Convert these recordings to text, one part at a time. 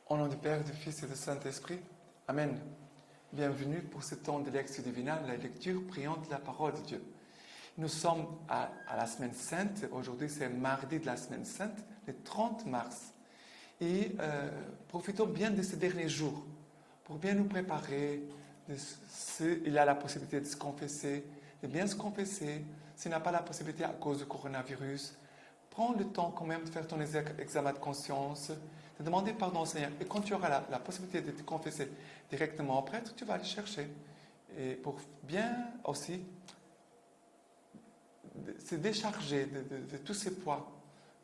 Au nom du Père, du Fils et du Saint-Esprit. Amen. Bienvenue pour ce temps de lecture divine, la lecture priante de la parole de Dieu. Nous sommes à la semaine sainte. Aujourd'hui, c'est mardi de la semaine sainte, le 30 mars. Et profitons bien de ces derniers jours pour bien nous préparer. Il a la possibilité de se confesser, de bien se confesser. S'il n'a pas la possibilité à cause du coronavirus, prends le temps quand même de faire ton examen de conscience, de demander pardon au Seigneur. Et quand tu auras la possibilité de te confesser directement au prêtre, tu vas aller chercher. Et pour bien aussi se décharger de tous ces poids,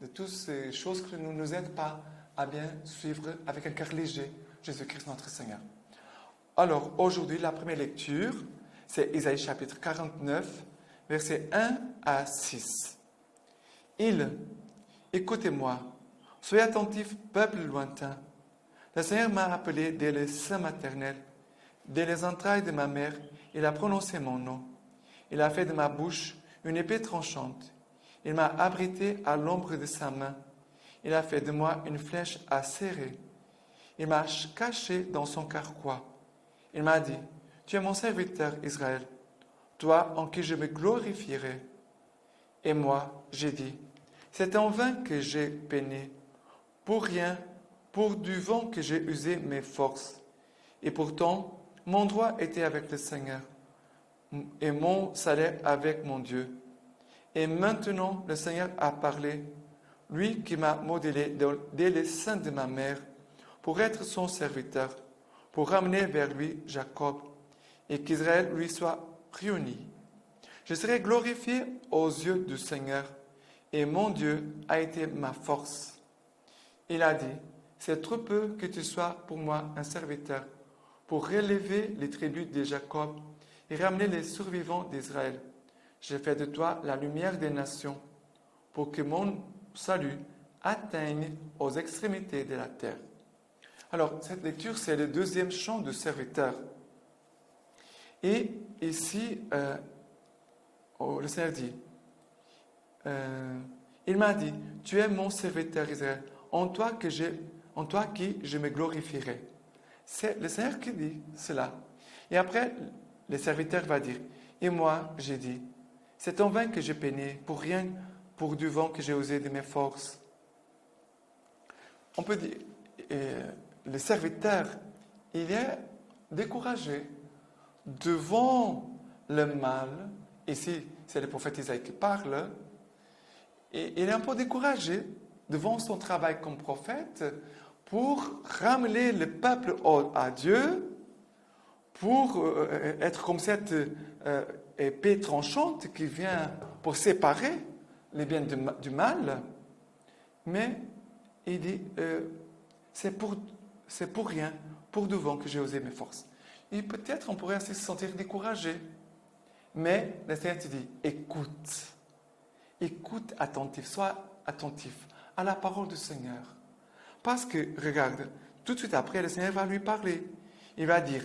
de toutes ces choses qui ne nous aident pas à bien suivre avec un cœur léger Jésus-Christ notre Seigneur. Alors, aujourd'hui, la première lecture, c'est Isaïe chapitre 49, versets 1 à 6. Écoutez-moi, soyez attentifs, peuple lointain. Le Seigneur m'a appelé dès le sein maternel, dès les entrailles de ma mère, il a prononcé mon nom. Il a fait de ma bouche une épée tranchante. Il m'a abrité à l'ombre de sa main. Il a fait de moi une flèche à serrer. Il m'a caché dans son carquois. Il m'a dit, tu es mon serviteur Israël, toi en qui je me glorifierai. Et moi, j'ai dit, c'est en vain que j'ai peiné, pour rien, pour du vent que j'ai usé mes forces. Et pourtant, mon droit était avec le Seigneur, et mon salaire avec mon Dieu. Et maintenant, le Seigneur a parlé, lui qui m'a modélé dès le sein de ma mère, pour être son serviteur, pour ramener vers lui Jacob, et qu'Israël lui soit réuni. Je serai glorifié aux yeux du Seigneur, et mon Dieu a été ma force. Il a dit, c'est trop peu que tu sois pour moi un serviteur, pour relever les tribus de Jacob et ramener les survivants d'Israël. J'ai fait de toi la lumière des nations, pour que mon salut atteigne aux extrémités de la terre. Alors, cette lecture, c'est le deuxième chant de serviteur. Et ici, le Seigneur dit, il m'a dit, tu es mon serviteur Israël, en toi qui je me glorifierai. C'est le Seigneur qui dit cela. Et après, le serviteur va dire, et moi, j'ai dit, c'est en vain que j'ai peiné, pour rien, pour du vent que j'ai usé de mes forces. On peut dire, le serviteur, il est découragé devant le mal. Ici, c'est le prophète Isaïe qui parle. Et il est un peu découragé devant son travail comme prophète pour ramener le peuple à Dieu, pour être comme cette épée tranchante qui vient pour séparer les biens du mal. Mais il dit, c'est pour rien, pour du vent que j'ai osé mes forces. Et peut-être on pourrait ainsi se sentir découragé. Mais le Seigneur te dit, écoute attentif, sois attentif à la parole du Seigneur. Parce que, regarde, tout de suite après, le Seigneur va lui parler. Il va dire,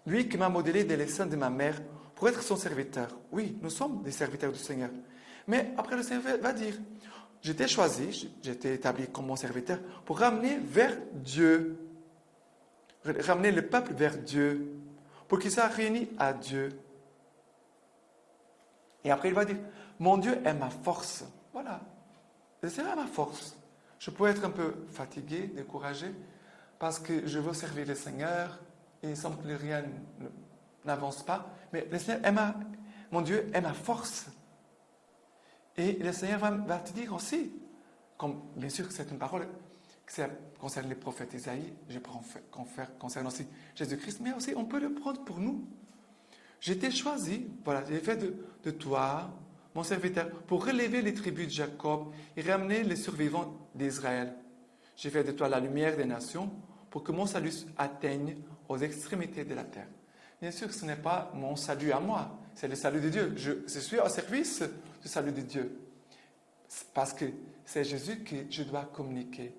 lui qui m'a modélé dès les seins de ma mère pour être son serviteur. Oui, nous sommes des serviteurs du Seigneur. Mais après, le Seigneur va dire, je t'ai choisi, j'ai été établi comme mon serviteur pour ramener vers Dieu, ramener le peuple vers Dieu, pour qu'il soit réuni à Dieu. Et après, il va dire, mon Dieu est ma force. Voilà, le Seigneur est ma force. Je peux être un peu fatigué, découragé, parce que je veux servir le Seigneur, et il semble que rien n'avance pas, mais le Seigneur mon Dieu est ma force. Et le Seigneur va te dire aussi, comme bien sûr que c'est une parole qui concerne les prophètes Isaïe, je concerne aussi Jésus-Christ, mais aussi on peut le prendre pour nous. J'ai été choisi, voilà, j'ai fait de toi, mon serviteur, pour relever les tribus de Jacob et ramener les survivants d'Israël. J'ai fait de toi la lumière des nations pour que mon salut atteigne aux extrémités de la terre. Bien sûr, ce n'est pas mon salut à moi, c'est le salut de Dieu. Je suis au service du salut de Dieu. Parce que c'est Jésus que je dois communiquer.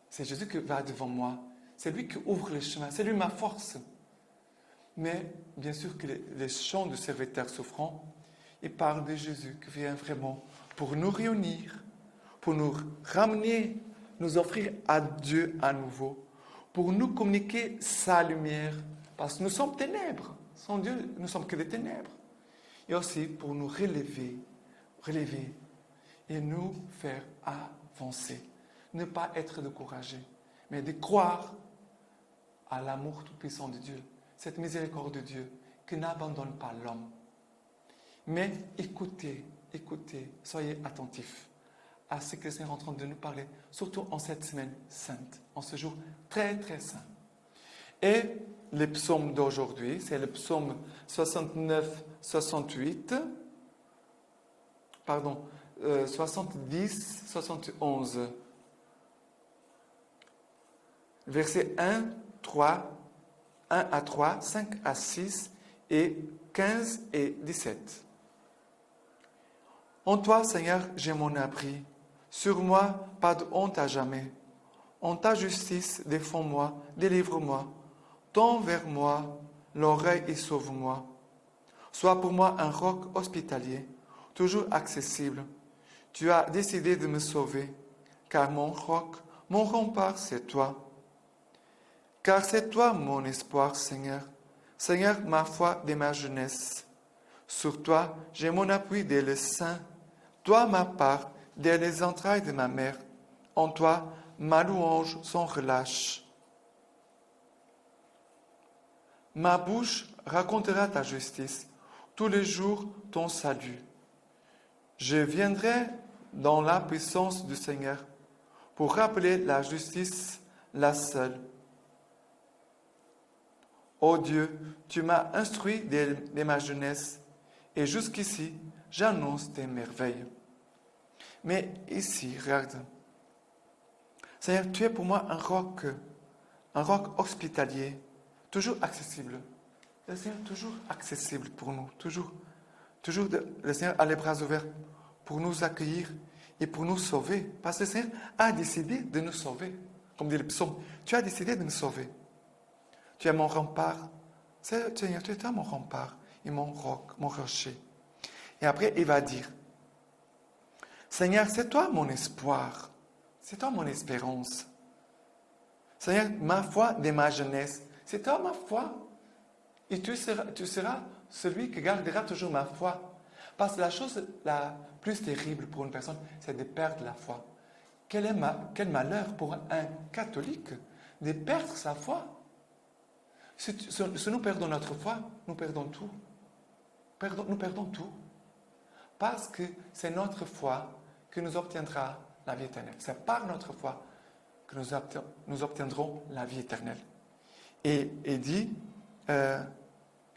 C'est Jésus qui va devant moi. C'est lui qui ouvre le chemin. C'est lui ma force. Mais bien sûr que les chants de serviteurs souffrants, ils parlent de Jésus qui vient vraiment pour nous réunir, pour nous ramener nous offrir à Dieu à nouveau, pour nous communiquer sa lumière, parce que nous sommes ténèbres. Sans Dieu, nous sommes que des ténèbres. Et aussi pour nous relever et nous faire avancer. Ne pas être découragés, mais de croire à l'amour tout-puissant de Dieu, cette miséricorde de Dieu qui n'abandonne pas l'homme. Mais écoutez, soyez attentifs à ce que le Seigneur est en train de nous parler, surtout en cette semaine sainte, en ce jour très très saint. Et le psaume d'aujourd'hui, c'est le psaume 69-68, 70-71, versets 1 à 3, 5 à 6 et 15 et 17. En toi, Seigneur, j'ai mon abri. Sur moi, pas de honte à jamais. En ta justice, défends-moi, délivre-moi. Tends vers moi l'oreille et sauve-moi. Sois pour moi un roc hospitalier, toujours accessible. Tu as décidé de me sauver, car mon roc, mon rempart, c'est toi. Car c'est toi mon espoir, Seigneur. Seigneur, ma foi dès ma jeunesse. Sur toi, j'ai mon appui dès le sein. Toi, ma part, dès les entrailles de ma mère. En toi, ma louange sans relâche. Ma bouche racontera ta justice, tous les jours ton salut. Je viendrai dans la puissance du Seigneur pour rappeler la justice, la seule. Ô Dieu, tu m'as instruit dès ma jeunesse, et jusqu'ici, j'annonce tes merveilles. Mais ici, regarde, Seigneur, tu es pour moi un roc hospitalier, toujours accessible. Le Seigneur toujours accessible pour nous, toujours le Seigneur a les bras ouverts pour nous accueillir et pour nous sauver. Parce que le Seigneur a décidé de nous sauver. Comme dit le psaume, tu as décidé de me sauver. Tu es mon rempart. Seigneur, tu es mon rempart et mon roc, mon rocher. Et après, il va dire, Seigneur, c'est toi mon espoir. C'est toi mon espérance. Seigneur, ma foi dès ma jeunesse. C'est toi ma foi. Et tu seras celui qui gardera toujours ma foi. Parce que la chose la plus terrible pour une personne, c'est de perdre la foi. Quel malheur pour un catholique de perdre sa foi. Si nous perdons notre foi, nous perdons tout. Nous perdons tout. Parce que c'est notre foi que nous obtiendra la vie éternelle. C'est par notre foi que nous obtiendrons la vie éternelle. Et il dit,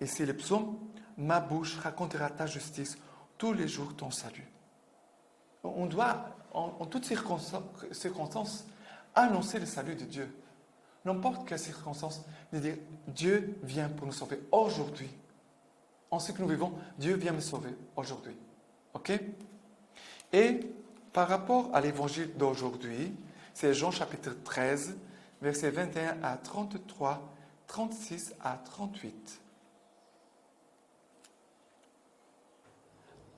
ici le psaume, ma bouche racontera ta justice, tous les jours ton salut. On doit, en toutes circonstances, annoncer le salut de Dieu. N'importe quelle circonstance, de dire Dieu vient pour nous sauver aujourd'hui. En ce que nous vivons, Dieu vient me sauver aujourd'hui. Ok? Et par rapport à l'évangile d'aujourd'hui, c'est Jean chapitre 13, versets 21 à 33, 36 à 38.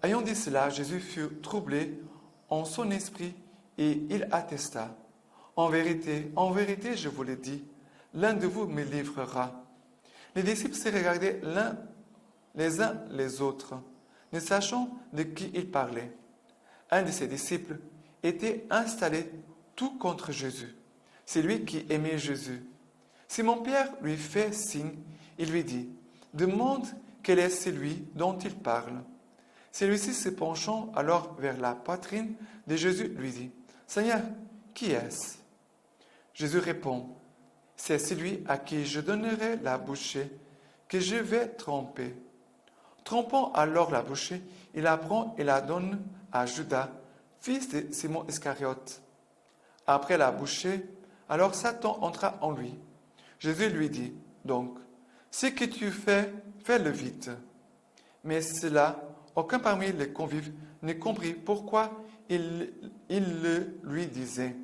Ayant dit cela, Jésus fut troublé en son esprit et il attesta. En vérité, je vous le dis, l'un de vous me livrera. Les disciples se regardaient les uns les autres, ne sachant de qui il parlait. Un de ses disciples était installé tout contre Jésus. C'est lui qui aimait Jésus. Simon-Pierre lui fait signe, il lui dit, demande quel est celui dont il parle. Celui-ci se penchant alors vers la poitrine de Jésus lui dit, Seigneur, qui est-ce? Jésus répond, c'est celui à qui je donnerai la bouchée que je vais tremper. Trempant alors la bouchée, il la prend et la donne à Judas, fils de Simon Iscariote. Après la bouchée, alors Satan entra en lui. Jésus lui dit, donc, ce que tu fais, fais-le vite. Mais cela, aucun parmi les convives ne comprit pourquoi il le lui disait.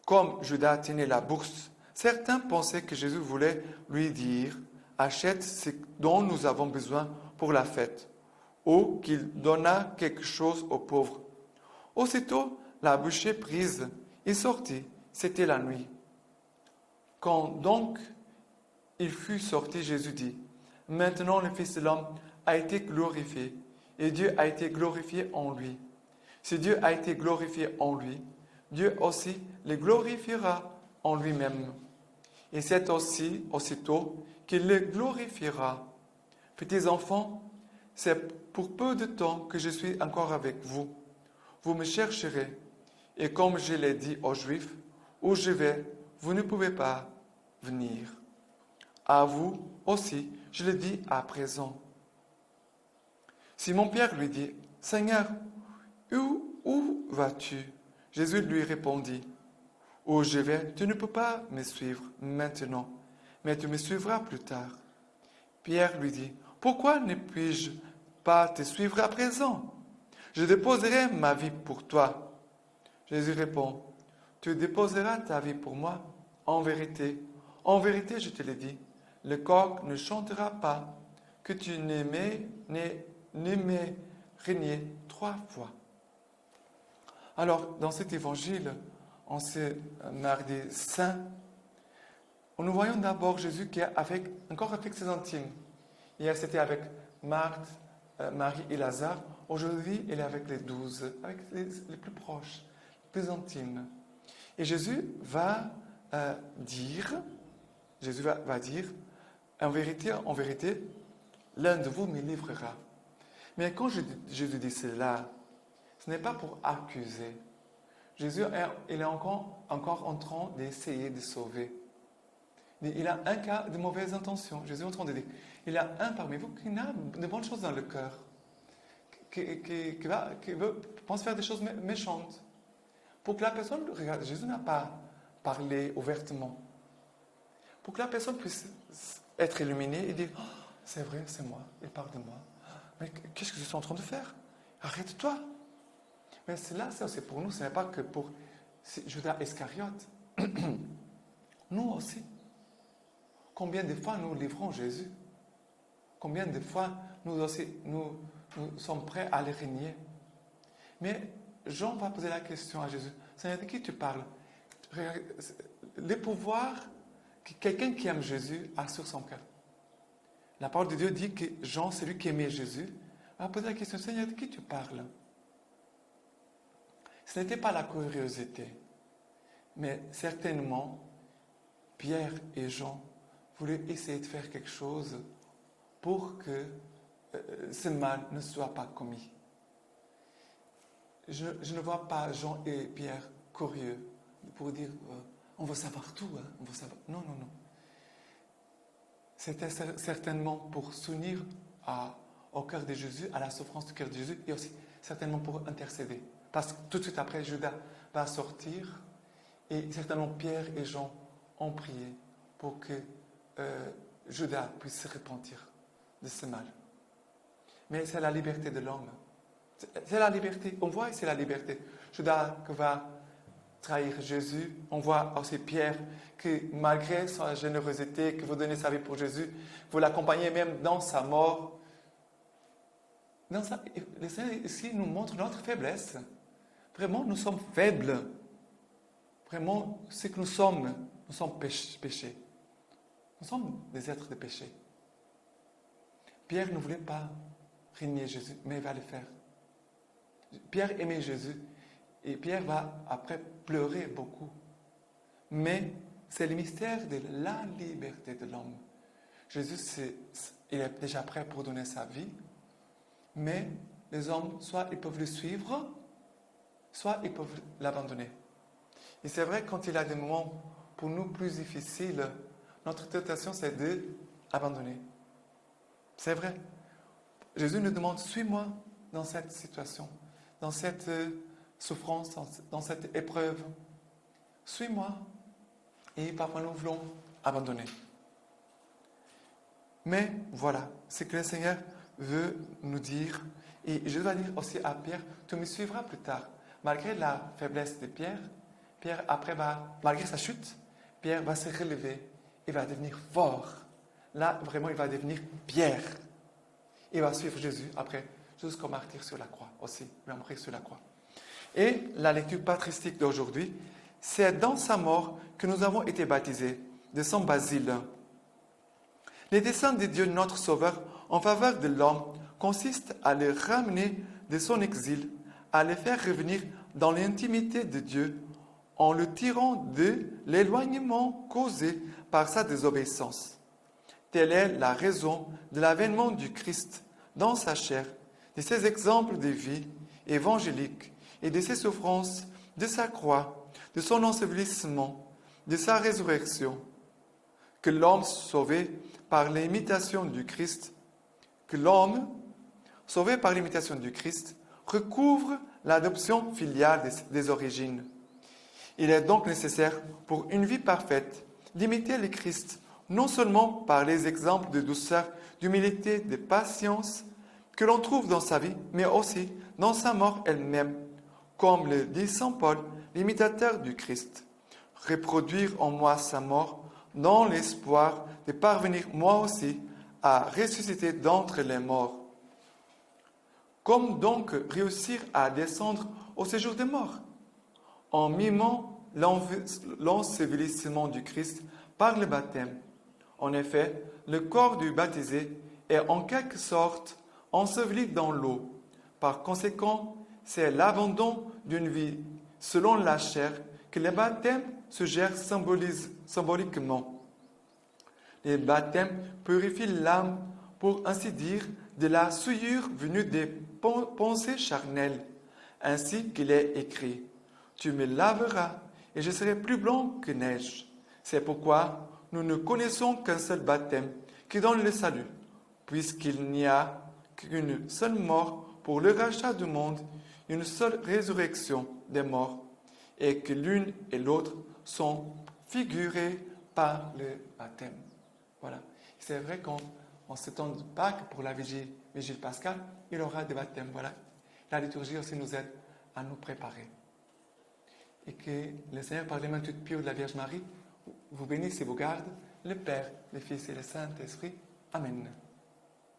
Comme Judas tenait la bourse, certains pensaient que Jésus voulait lui dire « Achète ce dont nous avons besoin pour la fête » ou qu'il donna quelque chose aux pauvres. Aussitôt, la bouchée prise, Il sortit, c'était la nuit. Quand donc il fut sorti, Jésus dit, « Maintenant le Fils de l'homme a été glorifié, et Dieu a été glorifié en lui. Si Dieu a été glorifié en lui, Dieu aussi le glorifiera en lui-même. Et c'est aussi, aussitôt, qu'il le glorifiera. Petits enfants, c'est pour peu de temps que je suis encore avec vous. Vous me chercherez, et comme je l'ai dit aux Juifs, où je vais, vous ne pouvez pas venir. À vous aussi, je le dis à présent. » Simon-Pierre lui dit, « Seigneur, où vas-tu » Jésus lui répondit, « Où je vais, tu ne peux pas me suivre maintenant, mais tu me suivras plus tard. » Pierre lui dit, « Pourquoi ne puis-je pas te suivre à présent? Je déposerai ma vie pour toi. » Jésus répond, « Tu déposeras ta vie pour moi. En vérité, je te le dis, le coq ne chantera pas que tu ne m'aies régné 3 fois. » Alors, dans cet évangile, en ce mardi saint, nous voyons d'abord Jésus qui est encore avec ses intimes. Hier, c'était avec Marthe, Marie et Lazare. Aujourd'hui, il est avec les 12, avec les plus proches, les plus intimes. Et Jésus va dire, en vérité, l'un de vous me livrera. Mais quand Jésus dit cela, ce n'est pas pour accuser. Jésus il est encore en train d'essayer de sauver. Il a un cas de mauvaise intention. Jésus est en train de dire, il y a un parmi vous qui a de bonnes choses dans le cœur, qui pense faire des choses méchantes. Pour que la personne, regarde, Jésus n'a pas parlé ouvertement. Pour que la personne puisse être illuminée et dire, oh, c'est vrai, c'est moi, il parle de moi. Mais qu'est-ce que je suis en train de faire? Arrête-toi. Mais cela, c'est aussi pour nous, ce n'est pas que pour Judas Iscariote. Nous aussi. Combien de fois nous livrons Jésus? Combien de fois nous sommes prêts à le régner? Mais Jean va poser la question à Jésus. Seigneur, de qui tu parles? Le pouvoir que quelqu'un qui aime Jésus a sur son cœur. La parole de Dieu dit que Jean, celui qui aimait Jésus, va poser la question, Seigneur, de qui tu parles? Ce n'était pas la curiosité, mais certainement, Pierre et Jean voulaient essayer de faire quelque chose pour que ce mal ne soit pas commis. Je ne vois pas Jean et Pierre curieux pour dire on veut savoir tout, hein, on veut savoir. Non, non, non. C'était certainement pour s'unir au cœur de Jésus, à la souffrance du cœur de Jésus, et aussi certainement pour intercéder. Parce que tout de suite après, Judas va sortir, et certainement Pierre et Jean ont prié pour que Judas puisse se repentir de ce mal. Mais c'est la liberté de l'homme. C'est la liberté. On voit c'est la liberté. Judas qui va trahir Jésus. On voit aussi Pierre que malgré sa générosité, que vous donnez sa vie pour Jésus, vous l'accompagnez même dans sa mort. Le Seigneur ici nous montre notre faiblesse. Vraiment, nous sommes faibles. Vraiment, ce que nous sommes péchés. Nous sommes des êtres de péché. Pierre ne voulait pas régner Jésus, mais il va le faire. Pierre aimait Jésus et Pierre va après pleurer beaucoup. Mais c'est le mystère de la liberté de l'homme. Jésus, il est déjà prêt pour donner sa vie, mais les hommes, soit ils peuvent le suivre, soit ils peuvent l'abandonner. Et c'est vrai, quand il y a des moments pour nous plus difficiles, notre tentation, c'est d'abandonner. C'est vrai. Jésus nous demande, suis-moi dans cette situation, dans cette souffrance, dans cette épreuve. Suis-moi. Et parfois, nous voulons abandonner. Mais voilà, c'est que le Seigneur veut nous dire. Et je dois dire aussi à Pierre, tu me suivras plus tard. Malgré la faiblesse de Pierre, après malgré sa chute, Pierre va se relever et va devenir fort. Là, vraiment, il va devenir Pierre. Il va suivre Jésus après, jusqu'au martyr sur la croix aussi. Il va mourir sur la croix. Et la lecture patristique d'aujourd'hui, C'est dans sa mort que nous avons été baptisés, de son basile. Les desseins de Dieu notre Sauveur en faveur de l'homme consistent à le ramener de son exil, à le faire revenir dans l'intimité de Dieu en le tirant de l'éloignement causé par sa désobéissance. Telle est la raison de l'avènement du Christ dans sa chair, de ses exemples de vie évangélique et de ses souffrances, de sa croix, de son ensevelissement, de sa résurrection, que l'homme sauvé par l'imitation du Christ, recouvre l'adoption filiale des origines. Il est donc nécessaire pour une vie parfaite d'imiter le Christ, non seulement par les exemples de douceur, d'humilité, de patience que l'on trouve dans sa vie, mais aussi dans sa mort elle-même, comme le dit saint Paul, l'imitateur du Christ. Reproduire en moi sa mort dans l'espoir de parvenir moi aussi à ressusciter d'entre les morts. Comme donc réussir à descendre au séjour des morts? En mimant l'ensevelissement du Christ par le baptême. En effet, le corps du baptisé est en quelque sorte enseveli dans l'eau. Par conséquent, c'est l'abandon d'une vie selon la chair que le baptême suggère symboliquement. Le baptême purifie l'âme, pour ainsi dire, de la souillure venue des pensées charnelles, ainsi qu'il est écrit. Tu me laveras et je serai plus blanc que neige. C'est pourquoi nous ne connaissons qu'un seul baptême qui donne le salut, puisqu'il n'y a qu'une seule mort pour le rachat du monde, une seule résurrection des morts, et que l'une et l'autre sont figurées par le baptême. Voilà. C'est vrai qu'en ce temps de Pâques, pour la vigile pascale, il y aura des baptêmes. Voilà. La liturgie aussi nous aide à nous préparer. Et que le Seigneur, par les mains toutes pures de la Vierge Marie, vous bénisse et vous garde, le Père, le Fils et le Saint-Esprit. Amen.